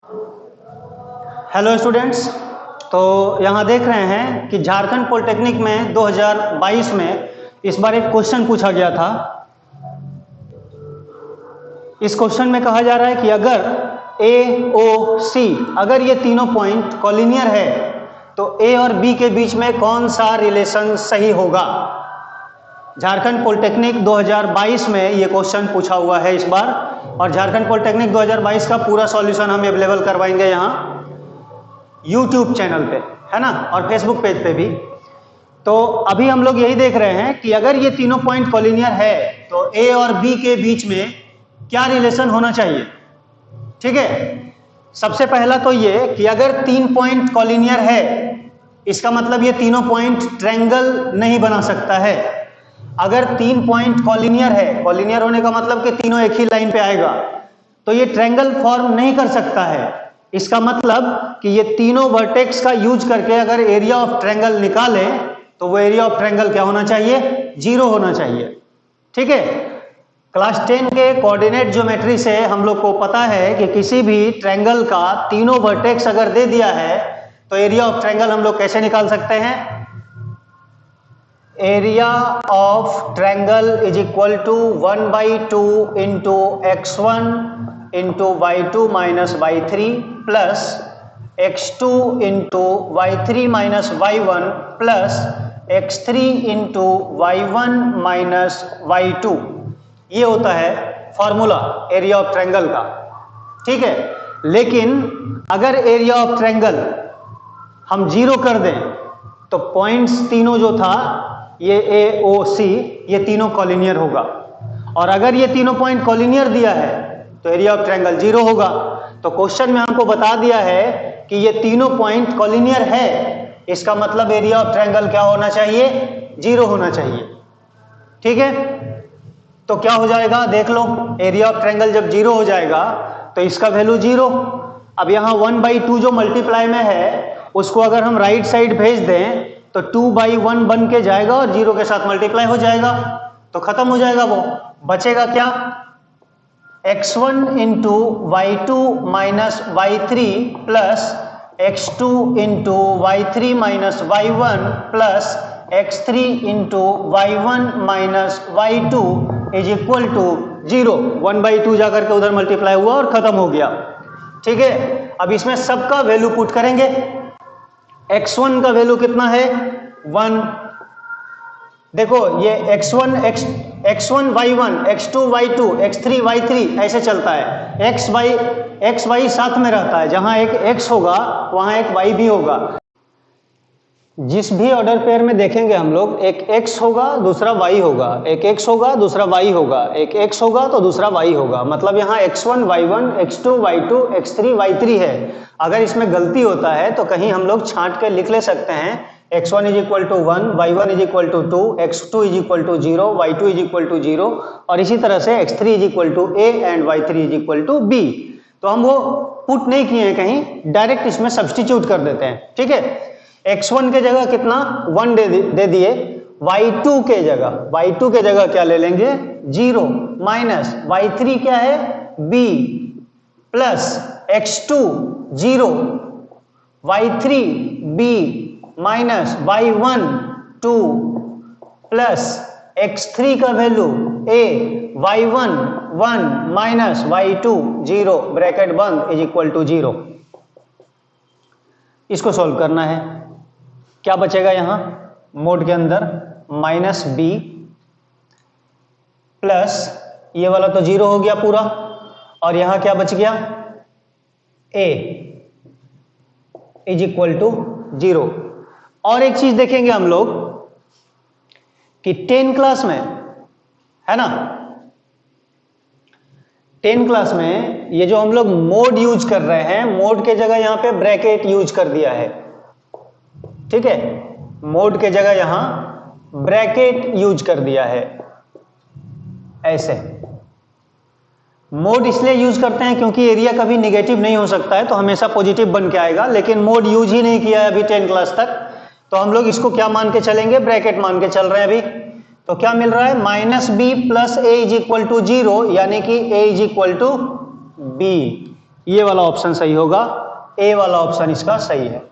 Hello students, तो यहाँ देख रहे हैं कि झारखंड पॉलिटेक्निक में 2022 में इस बार एक क्वेश्चन पूछा गया था। इस क्वेश्चन में कहा जा रहा है कि अगर ए ओ सी, अगर ये तीनों पॉइंट कॉलिनियर है तो ए और बी के बीच में कौन सा रिलेशन सही होगा। झारखंड पॉलिटेक्निक 2022 में ये क्वेश्चन पूछा हुआ है इस बार, और झारखंड पॉलिटेक्निक 2022 का पूरा सॉल्यूशन हम अवेलेबल करवाएंगे यहाँ यूट्यूब चैनल पे, है ना, और फेसबुक पेज पे भी। तो अभी हम लोग यही देख रहे हैं कि अगर ये तीनों पॉइंट कॉलिनियर है तो ए और बी के बीच में क्या रिलेशन होना चाहिए। ठीक है, सबसे पहला तो ये कि अगर तीन पॉइंट कॉलिनियर है, इसका मतलब ये तीनों पॉइंट ट्रायंगल नहीं बना सकता है। अगर तीन पॉइंट कॉलिनियर है, कॉलिनियर होने का मतलब कि तीनों एक ही लाइन पे आएगा, तो ये ट्रायंगल फॉर्म नहीं कर सकता है। इसका मतलब कि ये तीनों वर्टेक्स का यूज करके अगर एरिया ऑफ ट्रायंगल निकालें तो वो एरिया ऑफ ट्रायंगल क्या होना चाहिए, 0 होना चाहिए। ठीक है, क्लास 10 के कोऑर्डिनेट ज्योमेट्री से हम लोग को पता है कि किसी भी ट्रायंगल का तीनों वर्टेक्स अगर दे दिया है तो एरिया ऑफ ट्रायंगल हम लोग कैसे निकाल सकते हैं। Area of triangle is equal to 1/2 into x1 into y2 minus y3 plus x2 into y3 minus y1 plus x3 into y1 minus y2। ये होता है फॉर्मूला एरिया ऑफ ट्रायंगल का। ठीक है, लेकिन अगर एरिया ऑफ ट्रायंगल हम 0 कर दें तो पॉइंट्स तीनों जो था ये ए ओ सी, ये तीनों कॉलिनियर होगा, और अगर ये तीनों पॉइंट कॉलिनियर दिया है तो एरिया ऑफ ट्रायंगल 0 होगा। तो क्वेश्चन में हमको बता दिया है कि ये तीनों पॉइंट कॉलिनियर है, इसका मतलब एरिया ऑफ ट्रायंगल क्या होना चाहिए, 0 होना चाहिए। ठीक है, तो क्या हो जाएगा देख लो, एरिया ऑफ ट्रायंगल जब 0 हो जाएगा तो इसका वैल्यू 0। अब यहाँ 1/2 जो मल्टीप्लाई में है उसको अगर हम राइट साइड भेज दें तो 2/1 बन के जाएगा और 0 के साथ मल्टीप्लाई हो जाएगा, तो खत्म हो जाएगा। वो बचेगा क्या, x1 into y2 minus y3 plus x2 into y3 minus y1 plus x3 into y1 minus y2 is equal to 0। 1/2 जाकर के उधर मल्टीप्लाई हुआ और खत्म हो गया। ठीक है, अब इसमें सबका वैल्यू पुट करेंगे। x1 का वैल्यू कितना है, 1। देखो ये x1 y1, x2 y2, x3 y3 ऐसे चलता है। x y साथ में रहता है, जहां एक x होगा वहां एक y भी होगा। जिस भी ऑर्डर पेयर में देखेंगे हम लोग, एक x होगा दूसरा y होगा, एक x होगा दूसरा y होगा, एक x होगा तो दूसरा y होगा। मतलब यहाँ x1 y1, x2 y2, x3 y3 है। अगर इसमें गलती होता है तो कहीं हम लोग छांट के लिख ले सकते हैं x1 is equal to 1, y1 is equal to 2, x2 is equal to 0, y2 is equal to 0, और इसी तरह से x3 is equal to a and y3 is equal to b। तो हम वो पुट नहीं किए हैं कहीं, डायरेक्ट इसमें सब्स्टिट्यूट कर देते हैं। ठीक है, x1 के जगह कितना 1 दे दिए, y2 के जगह क्या ले लेंगे 0, माइनस y3 क्या है b, plus x2 0, y3 b minus y1 2 plus x3 का value a, y1 1 minus y2 0 bracket बंद इज इक्वल टू 0। इसको सॉल्व करना है। क्या बचेगा यहाँ मोड के अंदर, माइनस b प्लस ये वाला तो 0 हो गया पूरा, और यहाँ क्या बच गया a इज इक्वल टू 0। और एक चीज देखेंगे हम लोग कि 10 क्लास में, है ना, 10 क्लास में ये जो हम लोग मोड यूज कर रहे हैं, मोड के जगह यहां पे ब्रैकेट यूज कर दिया है। ठीक है, मोड के जगह यहां ब्रैकेट यूज कर दिया है। ऐसे मोड इसलिए यूज करते हैं क्योंकि एरिया कभी निगेटिव नहीं हो सकता है, तो हमेशा पॉजिटिव बन के आएगा, लेकिन मोड यूज ही नहीं किया है अभी 10 क्लास तक, तो हम लोग इसको क्या मान के चलेंगे, ब्रैकेट मान के चल रहे हैं अभी। तो क्या मिल रहा है, minus b plus a is equal to 0, यानी कि a is equal to b। ये वाला ऑप्शन सही होगा, ए वाला ऑप्शन इसका सही है।